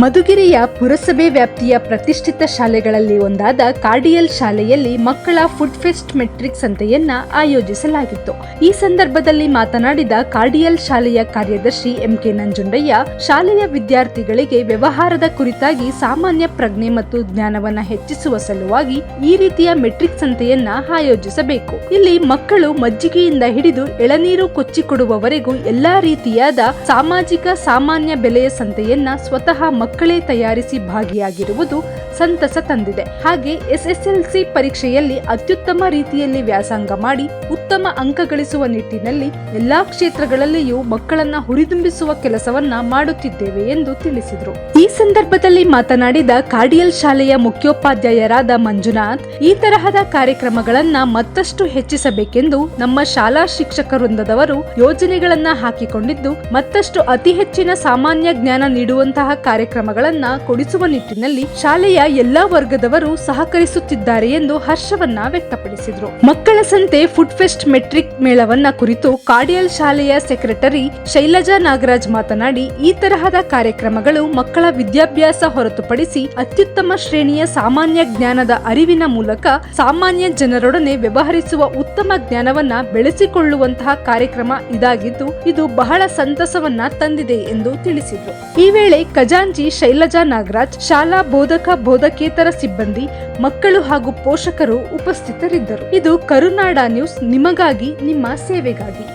ಮಧುಗಿರಿಯ ಪುರಸಭೆ ವ್ಯಾಪ್ತಿಯ ಪ್ರತಿಷ್ಠಿತ ಶಾಲೆಗಳಲ್ಲಿ ಒಂದಾದ ಕಾರ್ಡಿಯಲ್ ಶಾಲೆಯಲ್ಲಿ ಮಕ್ಕಳ ಫುಡ್ ಫೆಸ್ಟ್ ಮೆಟ್ರಿಕ್ ಸಂತೆಯನ್ನ ಆಯೋಜಿಸಲಾಗಿತ್ತು. ಈ ಸಂದರ್ಭದಲ್ಲಿ ಮಾತನಾಡಿದ ಕಾರ್ಡಿಯಲ್ ಶಾಲೆಯ ಕಾರ್ಯದರ್ಶಿ ಎಂಕೆ ನಂಜುಂಡಯ್ಯ, ಶಾಲೆಯ ವಿದ್ಯಾರ್ಥಿಗಳಿಗೆ ವ್ಯವಹಾರದ ಕುರಿತಾಗಿ ಸಾಮಾನ್ಯ ಪ್ರಜ್ಞೆ ಮತ್ತು ಜ್ಞಾನವನ್ನ ಹೆಚ್ಚಿಸುವ ಸಲುವಾಗಿ ಈ ರೀತಿಯ ಮೆಟ್ರಿಕ್ ಸಂತೆಯನ್ನ ಆಯೋಜಿಸಬೇಕು. ಇಲ್ಲಿ ಮಕ್ಕಳು ಮಜ್ಜಿಗೆಯಿಂದ ಹಿಡಿದು ಎಳನೀರು ಕೊಚ್ಚಿಕೊಡುವವರೆಗೂ ಎಲ್ಲಾ ರೀತಿಯಾದ ಸಾಮಾಜಿಕ ಸಾಮಾನ್ಯ ಬೆಲೆಯ ಸಂತೆಯನ್ನ ಸ್ವತಃ ಮಕ್ಕಳೇ ತಯಾರಿಸಿ ಭಾಗಿಯಾಗಿರುವುದು ಸಂತಸ ತಂದಿದೆ. ಹಾಗೆ SSLC ಪರೀಕ್ಷೆಯಲ್ಲಿ ಅತ್ಯುತ್ತಮ ರೀತಿಯಲ್ಲಿ ವ್ಯಾಸಂಗ ಮಾಡಿ ಉತ್ತಮ ಅಂಕ ಗಳಿಸುವ ನಿಟ್ಟಿನಲ್ಲಿ ಎಲ್ಲಾ ಕ್ಷೇತ್ರಗಳಲ್ಲಿಯೂ ಮಕ್ಕಳನ್ನ ಹುರಿದುಂಬಿಸುವ ಕೆಲಸವನ್ನ ಮಾಡುತ್ತಿದ್ದೇವೆ ಎಂದು ತಿಳಿಸಿದರು. ಈ ಸಂದರ್ಭದಲ್ಲಿ ಮಾತನಾಡಿದ ಕಾರ್ಡಿಯಲ್ ಶಾಲೆಯ ಮುಖ್ಯೋಪಾಧ್ಯಾಯರಾದ ಮಂಜುನಾಥ್, ಈ ತರಹದ ಕಾರ್ಯಕ್ರಮಗಳನ್ನ ಮತ್ತಷ್ಟು ಹೆಚ್ಚಿಸಬೇಕೆಂದು ನಮ್ಮ ಶಾಲಾ ಶಿಕ್ಷಕ ವೃಂದದವರು ಯೋಜನೆಗಳನ್ನ ಹಾಕಿಕೊಂಡಿದ್ದು, ಮತ್ತಷ್ಟು ಅತಿ ಹೆಚ್ಚಿನ ಸಾಮಾನ್ಯ ಜ್ಞಾನ ನೀಡುವಂತಹ ಕಾರ್ಯಕ್ರಮಗಳನ್ನ ಕೊಡಿಸುವ ನಿಟ್ಟಿನಲ್ಲಿ ಶಾಲೆಯ ಎಲ್ಲಾ ವರ್ಗದವರು ಸಹಕರಿಸುತ್ತಿದ್ದಾರೆ ಎಂದು ಹರ್ಷವನ್ನ ವ್ಯಕ್ತಪಡಿಸಿದರು. ಮಕ್ಕಳ ಸಂತೆ ಫುಡ್ ಫೆಸ್ಟ್ ಮೆಟ್ರಿಕ್ ಮೇಳವನ್ನ ಕುರಿತು ಕಾರ್ಡಿಯಲ್ ಶಾಲೆಯ ಸೆಕ್ರೆಟರಿ ಶೈಲಜಾ ನಾಗರಾಜ್ ಮಾತನಾಡಿ, ಈ ತರಹದ ಕಾರ್ಯಕ್ರಮಗಳು ಮಕ್ಕಳ ವಿದ್ಯಾಭ್ಯಾಸ ಹೊರತುಪಡಿಸಿ ಅತ್ಯುತ್ತಮ ಶ್ರೇಣಿಯ ಸಾಮಾನ್ಯ ಜ್ಞಾನದ ಅರಿವಿನ ಮೂಲಕ ಸಾಮಾನ್ಯ ಜನರೊಡನೆ ವ್ಯವಹರಿಸುವ ಉತ್ತಮ ಜ್ಞಾನವನ್ನ ಬೆಳೆಸಿಕೊಳ್ಳುವಂತಹ ಕಾರ್ಯಕ್ರಮ ಇದಾಗಿದ್ದು, ಇದು ಬಹಳ ಸಂತಸವನ್ನ ತಂದಿದೆ ಎಂದು ತಿಳಿಸಿದರು. ಈ ವೇಳೆ ಖಜಾಂಚಿ ಶೈಲಜಾ ನಾಗರಾಜ್, ಶಾಲಾ ಬೋಧಕೇತರ ಸಿಬ್ಬಂದಿ, ಮಕ್ಕಳು ಹಾಗೂ ಪೋಷಕರು ಉಪಸ್ಥಿತರಿದ್ದರು. ಇದು ಕರುನಾಡ ನ್ಯೂಸ್, ನಿಮಗಾಗಿ, ನಿಮ್ಮ ಸೇವೆಗಾಗಿ.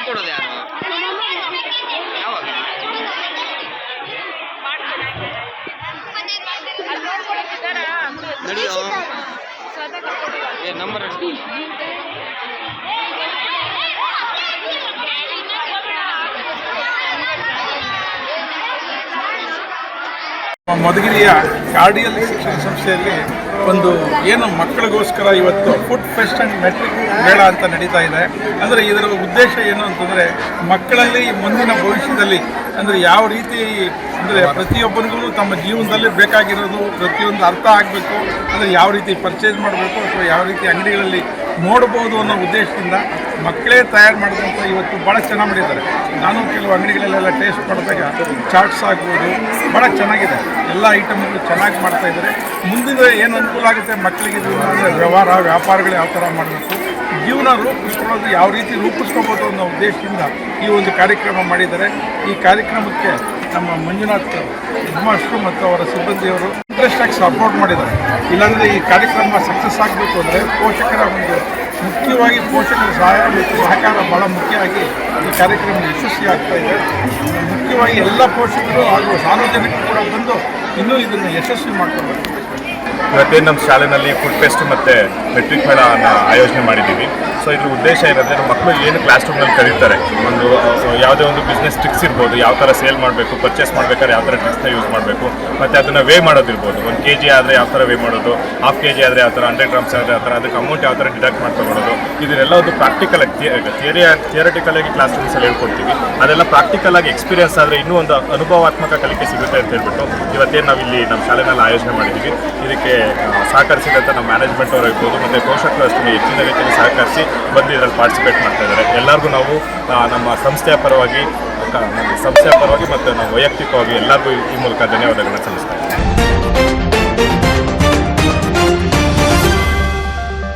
ಕೊಡೋದು ಯಾರು ಯಾವಾಗ ನಡೆಯೋ ನಂಬರ್ ಮಧುಗಿರಿಯ ಕಾರ್ಡಿಯಲ್ ಶಿಕ್ಷಣ ಸಂಸ್ಥೆಯಲ್ಲಿ ಒಂದು ಏನು ಮಕ್ಕಳಿಗೋಸ್ಕರ ಇವತ್ತು ಫುಡ್ ಫೆಸ್ಟ್ ಆ್ಯಂಡ್ ಮೆಟ್ರಿಕ್ ಮೇಳ ಅಂತ ನಡೀತಾ ಇದೆ. ಅಂದರೆ ಇದರ ಉದ್ದೇಶ ಏನು ಅಂತಂದರೆ, ಮಕ್ಕಳಲ್ಲಿ ಮುಂದಿನ ಭವಿಷ್ಯದಲ್ಲಿ ಅಂದರೆ ಯಾವ ರೀತಿ ಅಂದರೆ ಪ್ರತಿಯೊಬ್ಬರಿಗೂ ತಮ್ಮ ಜೀವನದಲ್ಲಿ ಬೇಕಾಗಿರೋದು ಪ್ರತಿಯೊಂದು ಅರ್ಥ ಆಗಬೇಕು, ಅಂದರೆ ಯಾವ ರೀತಿ ಪರ್ಚೇಸ್ ಮಾಡಬೇಕು ಅಥವಾ ಯಾವ ರೀತಿ ಅಂಗಡಿಗಳಲ್ಲಿ ನೋಡ್ಬೋದು ಅನ್ನೋ ಉದ್ದೇಶದಿಂದ ಮಕ್ಕಳೇ ತಯಾರು ಮಾಡಿದಂಥ ಇವತ್ತು ಭಾಳ ಚೆನ್ನಾಗಿ ಮಾಡಿದ್ದಾರೆ. ನಾನು ಕೆಲವು ಅಂಗಡಿಗಳಲ್ಲೆಲ್ಲ ಟೇಸ್ಟ್ ಮಾಡಿದಾಗ ಚಾಟ್ಸ್ ಆಗ್ಬೋದು ಭಾಳ ಚೆನ್ನಾಗಿದೆ, ಎಲ್ಲ ಐಟಮ್ಗಳು ಚೆನ್ನಾಗಿ ಮಾಡ್ತಾಯಿದ್ದಾರೆ. ಮುಂದಿನ ಏನು ಅನುಕೂಲ ಆಗುತ್ತೆ ಮಕ್ಕಳಿಗೆ ಅಂದರೆ ವ್ಯಾಪಾರಗಳು ಯಾವ ಥರ ಮಾಡಬೇಕು, ಜೀವನ ರೂಪಿಸ್ಕೊಳ್ಳೋದು ಯಾವ ರೀತಿ ರೂಪಿಸ್ಕೋಬೋದು ಅನ್ನೋ ಉದ್ದೇಶದಿಂದ ಈ ಒಂದು ಕಾರ್ಯಕ್ರಮ ಮಾಡಿದ್ದಾರೆ. ಈ ಕಾರ್ಯಕ್ರಮಕ್ಕೆ ನಮ್ಮ ಮಂಜುನಾಥ್ ಹೆಡ್ಮಾಸ್ಟ್ರು ಮತ್ತು ಅವರ ಸಿಬ್ಬಂದಿಯವರು ಇಂಟ್ರೆಸ್ಟಾಗಿ ಸಪೋರ್ಟ್ ಮಾಡಿದ್ದಾರೆ. ಇಲ್ಲಾಂದರೆ ಈ ಕಾರ್ಯಕ್ರಮ ಸಕ್ಸಸ್ ಆಗಬೇಕು ಅಂದರೆ ಪೋಷಕರ ಒಂದು ಮುಖ್ಯವಾಗಿ ಪೋಷಕರ ಸಹಾಯ ಮತ್ತು ಸಹಕಾರ ಭಾಳ ಮುಖ್ಯವಾಗಿ ಈ ಕಾರ್ಯಕ್ರಮ ಯಶಸ್ವಿ ಆಗ್ತಾ ಇದೆ. ಮುಖ್ಯವಾಗಿ ಎಲ್ಲ ಪೋಷಕರು ಹಾಗೂ ಸಾರ್ವಜನಿಕರು ಕೂಡ ಬಂದು ಇನ್ನೂ ಇದನ್ನು ಯಶಸ್ವಿ ಮಾಡ್ಕೊಳ್ಬೇಕು. ಇವತ್ತೇನು ನಮ್ಮ ಶಾಲೆಯಲ್ಲಿ ಫುಡ್ ಫೆಸ್ಟ್ ಮತ್ತು ಮೆಟ್ರಿಕ್ ಮೇಳವನ್ನು ಆಯೋಜನೆ ಮಾಡಿದ್ದೀವಿ. ಸೊ ಇದ್ರ ಉದ್ದೇಶ ಏನಂದರೆ ನಮ್ಮ ಮಕ್ಕಳು ಏನು ಕ್ಲಾಸ್ ರೂಮ್ನಲ್ಲಿ ಕಲಿತಾರೆ, ಒಂದು ಯಾವುದೇ ಒಂದು ಬಿಸ್ನೆಸ್ ಟ್ರಿಕ್ಸ್ ಇರ್ಬೋದು, ಯಾವ ಥರ ಸೇಲ್ ಮಾಡಬೇಕು, ಪರ್ಚೇಸ್ ಮಾಡಬೇಕಾದ್ರೆ ಯಾವ ಥರ ಟ್ರಿಕ್ಸ್ನ ಯೂಸ್ ಮಾಡಬೇಕು, ಮತ್ತು ಅದನ್ನು ವೇ ಮಾಡೋದಿರ್ಬೋದು. 1 kg ಆದರೆ ಯಾವ ಥರ ವೇ ಮಾಡೋದು, 1/2 kg ಆದರೆ ಯಾವ ಥರ, 100 grams ಆದರೆ ಯಾವ ಥರ, ಅದಕ್ಕೆ ಅಮೌಂಟ್ ಯಾವ ಥರ ಡಿಡಕ್ಟ್ ಮಾಡ್ಕೊಬೋದು. ಇದನ್ನೆಲ್ಲ ಒಂದು ಪ್ರಾಕ್ಟಿಕಲ್ ಥಿಯರಿಟಿಕಲಾಗಿ ಕ್ಲಾಸ್ ರೂಮ್ಸಲ್ಲಿ ಹೇಳ್ಕೊಡ್ತೀವಿ. ಅದೆಲ್ಲ ಪ್ರಾಕ್ಟಿಕಲ್ ಆಗಿ ಎಕ್ಸ್ಪೀರಿಯನ್ಸ್ ಆದರೆ ಇನ್ನೂ ಒಂದು ಅನುಭವಾತ್ಮಕ ಕಲಿಕೆ ಸಿಗುತ್ತೆ ಅಂತ ಹೇಳ್ಬಿಟ್ಟು ಇವತ್ತೇನು ನಾವಿಲ್ಲಿ ನಮ್ಮ ಶಾಲೆಯಲ್ಲಿ ಆಯೋಜನೆ ಮಾಡಿದ್ದೀವಿ. ಇದಕ್ಕೆ ಸಹಕರಿಸಿದಂಥ ನಮ್ಮ ಮ್ಯಾನೇಜ್ಮೆಂಟ್ ಅವರು ಇರ್ಬೋದು ಮತ್ತು ಪೋಷಕರು ಅಷ್ಟೇ ಹೆಚ್ಚಿನ ರೀತಿಯಲ್ಲಿ ಸಹಕರಿಸಿ ಬಂದು ಇದರಲ್ಲಿ ಪಾರ್ಟಿಸಿಪೇಟ್ ಮಾಡ್ತಾ ಇದ್ದಾರೆ. ಎಲ್ಲರಿಗೂ ನಾವು ನಮ್ಮ ಸಂಸ್ಥೆಯ ಪರವಾಗಿ ಮತ್ತು ನಾವು ವೈಯಕ್ತಿಕವಾಗಿ ಎಲ್ಲರಿಗೂ ಈ ಮೂಲಕ ಧನ್ಯವಾದಗಳನ್ನು ಸಲ್ಲಿಸ್ತಾ ಇದ್ದೀವಿ.